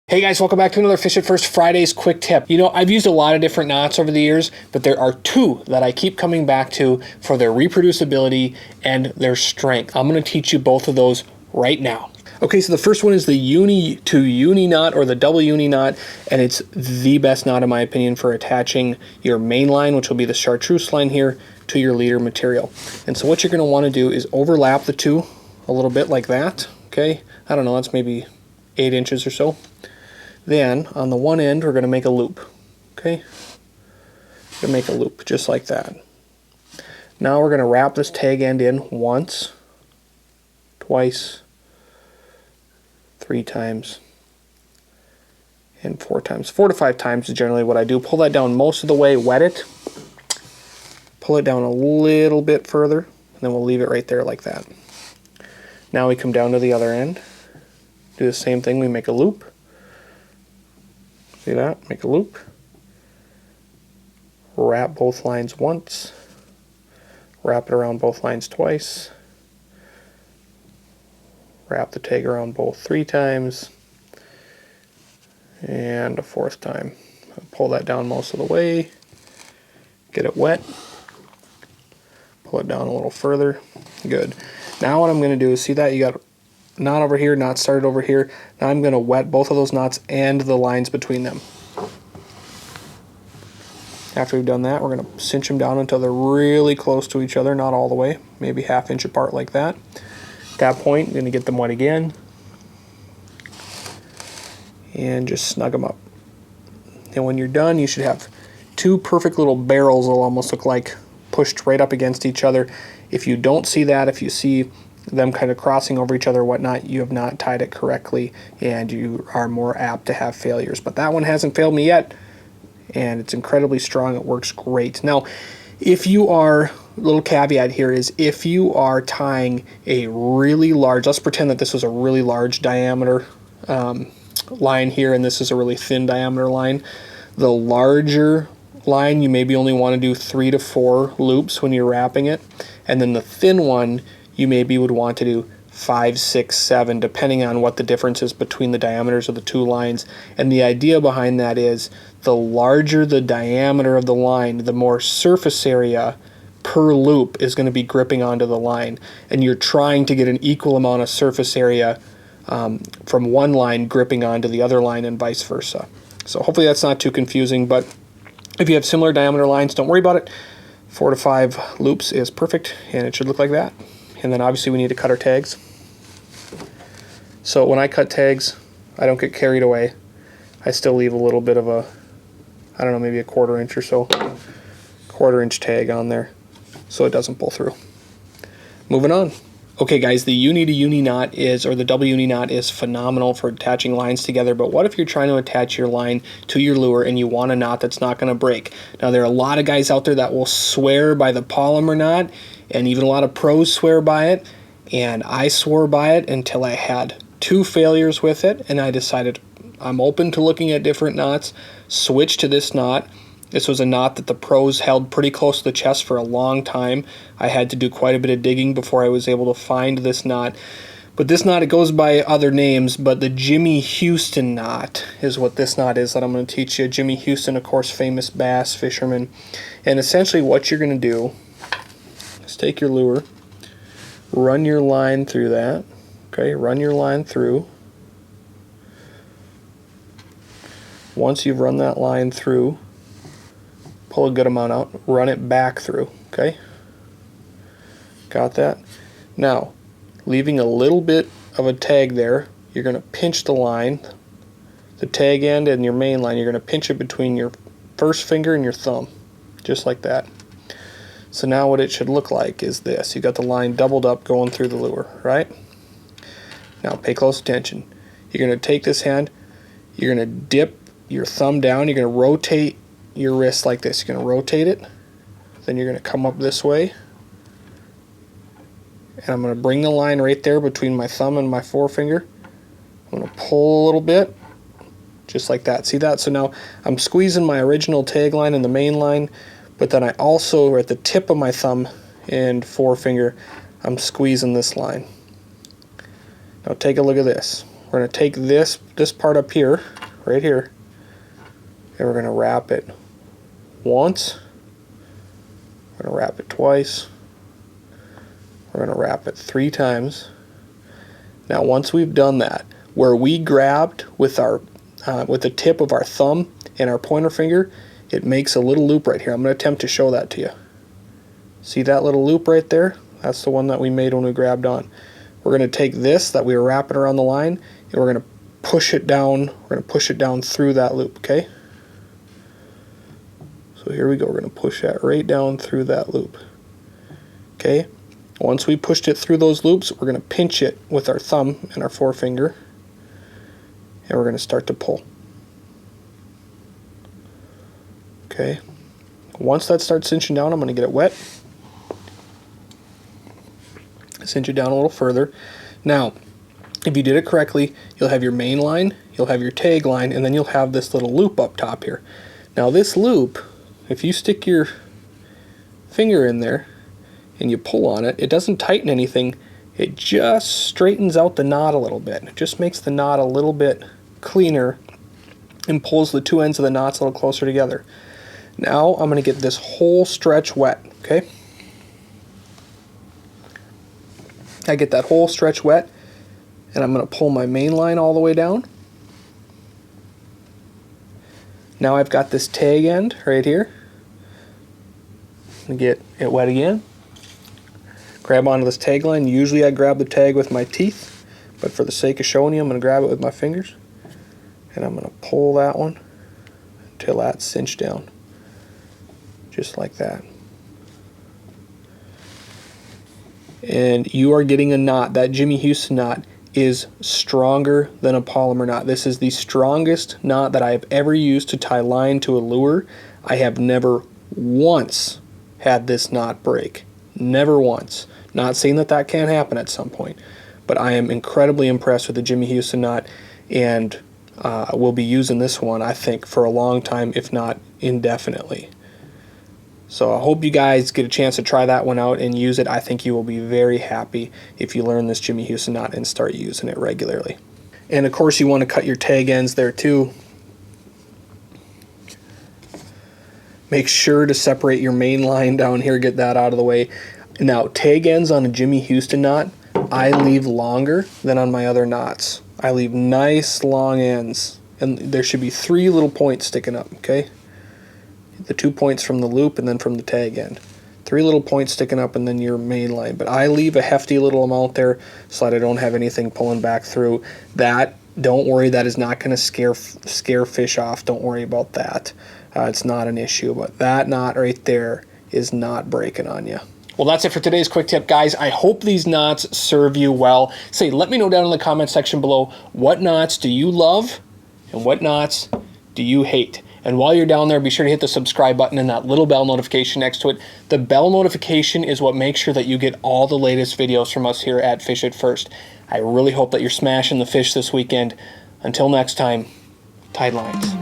Hey guys, welcome back to another Fish It First Fridays quick tip. You know, I've used a lot of different knots over the years, but there are two that I keep coming back to for their reproducibility and their strength. I'm going to teach you both of those right now. Okay, so the first one is the uni to uni knot, or the double uni knot, and it's the best knot in my opinion for attaching your main line, which will be the chartreuse line here, to your leader material. And so what you're going to want to do is overlap the two a little bit like that. Okay, I don't know, that's maybe 8 inches or so. Then on the one end we're going to make a loop. Okay, we're going to make a loop just like that. Now we're going to wrap this tag end in once, twice, 3 times, and 4 times. 4 to 5 times is generally what I do. Pull that down most of the way, wet it, pull it down a little bit further, and then we'll leave it right there like that. Now we come down to the other end, do the same thing, we make a loop. See that? Make a loop. Wrap both lines once. Wrap it around both lines twice. Wrap the tag around both 3 times. And a 4th time. Pull that down most of the way. Get it wet. Pull it down a little further. Good. Now what I'm going to do is, see that? You got knot over here, knot started over here. Now I'm going to wet both of those knots and the lines between them. After we've done that, we're going to cinch them down until they're really close to each other, not all the way, maybe 1/2 inch apart like that. At that point, I'm going to get them wet again and just snug them up. And when you're done, you should have 2 perfect little barrels that'll almost look like pushed right up against each other. If you don't see that, if you see them kind of crossing over each other or whatnot, you have not tied it correctly and you are more apt to have failures. But that one hasn't failed me yet, and it's incredibly strong. It works great. Now, if you are, a little caveat here is, if you are tying a really large, let's pretend that this was a really large diameter line here and this is a really thin diameter line. The larger line, you maybe only want to do 3 to 4 loops when you're wrapping it, and then the thin one you maybe would want to do 5, 6, 7, depending on what the difference is between the diameters of the 2 lines. And the idea behind that is, the larger the diameter of the line, the more surface area per loop is going to be gripping onto the line, and you're trying to get an equal amount of surface area from one line gripping onto the other line and vice versa. So hopefully that's not too confusing, but if you have similar diameter lines, don't worry about it. 4 to 5 loops is perfect, and it should look like that. And then obviously we need to cut our tags. So when I cut tags, I don't get carried away. I still leave a little bit of a, I don't know, maybe a 1/4 inch or so, 1/4 inch tag on there so it doesn't pull through. Moving on. Okay guys, the uni to uni knot is, or the double uni knot is phenomenal for attaching lines together, but what if you're trying to attach your line to your lure and you want a knot that's not going to break? Now there are a lot of guys out there that will swear by the polymer knot, and even a lot of pros swear by it, and I swore by it until I had 2 failures with it, and I decided I'm open to looking at different knots, switched to this knot. This was a knot that the pros held pretty close to the chest for a long time. I had to do quite a bit of digging before I was able to find this knot. But this knot, it goes by other names, but the Jimmy Houston knot is what this knot is that I'm going to teach you. Jimmy Houston, of course, famous bass fisherman. And essentially what you're going to do is take your lure, run your line through that. Okay, run your line through. Once you've run that line through, pull a good amount out, run it back through. Okay, got that? Now, leaving a little bit of a tag there, you're going to pinch the line, the tag end and your main line, you're going to pinch it between your first finger and your thumb, just like that. So now what it should look like is this. You got the line doubled up going through the lure, right? Now pay close attention. You're going to take this hand, you're going to dip your thumb down, you're going to rotate your wrist like this. You're going to rotate it, then you're going to come up this way, and I'm going to bring the line right there between my thumb and my forefinger. I'm going to pull a little bit, just like that. See that? So now I'm squeezing my original tag line and the main line, but then I also, at the tip of my thumb and forefinger, I'm squeezing this line. Now take a look at this. we're going to take this part up here, right here, and we're going to wrap it once, we're going to wrap it twice, we're going to wrap it 3 times. Now once we've done that, where we grabbed with the tip of our thumb and our pointer finger, it makes a little loop right here. I'm going to attempt to show that to you. See that little loop right there? That's the one that we made when we grabbed on. We're going to take this that we were wrapping around the line, and we're going to push it down. We're going to push it down through that loop, okay? So here we go. We're going to push that right down through that loop. Okay? Once we pushed it through those loops, we're going to pinch it with our thumb and our forefinger, and we're going to start to pull. Okay? Once that starts cinching down, I'm going to get it wet. Cinch it down a little further. Now, if you did it correctly, you'll have your main line, you'll have your tag line, and then you'll have this little loop up top here. Now this loop, if you stick your finger in there and you pull on it, it doesn't tighten anything, it just straightens out the knot a little bit. It just makes the knot a little bit cleaner and pulls the 2 ends of the knots a little closer together. Now I'm going to get this whole stretch wet, okay? I get that whole stretch wet, and I'm going to pull my main line all the way down. Now I've got this tag end right here. I'm going to get it wet again. Grab onto this tag line. Usually I grab the tag with my teeth, but for the sake of showing you, I'm going to grab it with my fingers. And I'm going to pull that one until that's cinched down. Just like that. And you are getting a knot. That Jimmy Houston knot is stronger than a polymer knot. This is the strongest knot that I have ever used to tie line to a lure. I have never once had this knot break. Never once. Not saying that that can't happen at some point, but I am incredibly impressed with the Jimmy Houston knot, and we'll be using this one, I think, for a long time, if not indefinitely. So I hope you guys get a chance to try that one out and use it. I think you will be very happy if you learn this Jimmy Houston knot and start using it regularly. And of course you want to cut your tag ends there too. Make sure to separate your main line down here, get that out of the way. Now tag ends on a Jimmy Houston knot, I leave longer than on my other knots. I leave nice long ends, and there should be 3 little points sticking up, okay? The 2 points from the loop and then from the tag end. 3 little points sticking up and then your main line. But I leave a hefty little amount there so that I don't have anything pulling back through. That, don't worry, that is not going to scare fish off. Don't worry about that. It's not an issue. But that knot right there is not breaking on you. Well, that's it for today's quick tip, guys. I hope these knots serve you well. Say, let me know down in the comment section below, what knots do you love and what knots do you hate? And while you're down there, be sure to hit the subscribe button and that little bell notification next to it. The bell notification is what makes sure that you get all the latest videos from us here at Fish It First. I really hope that you're smashing the fish this weekend. Until next time, tide lines.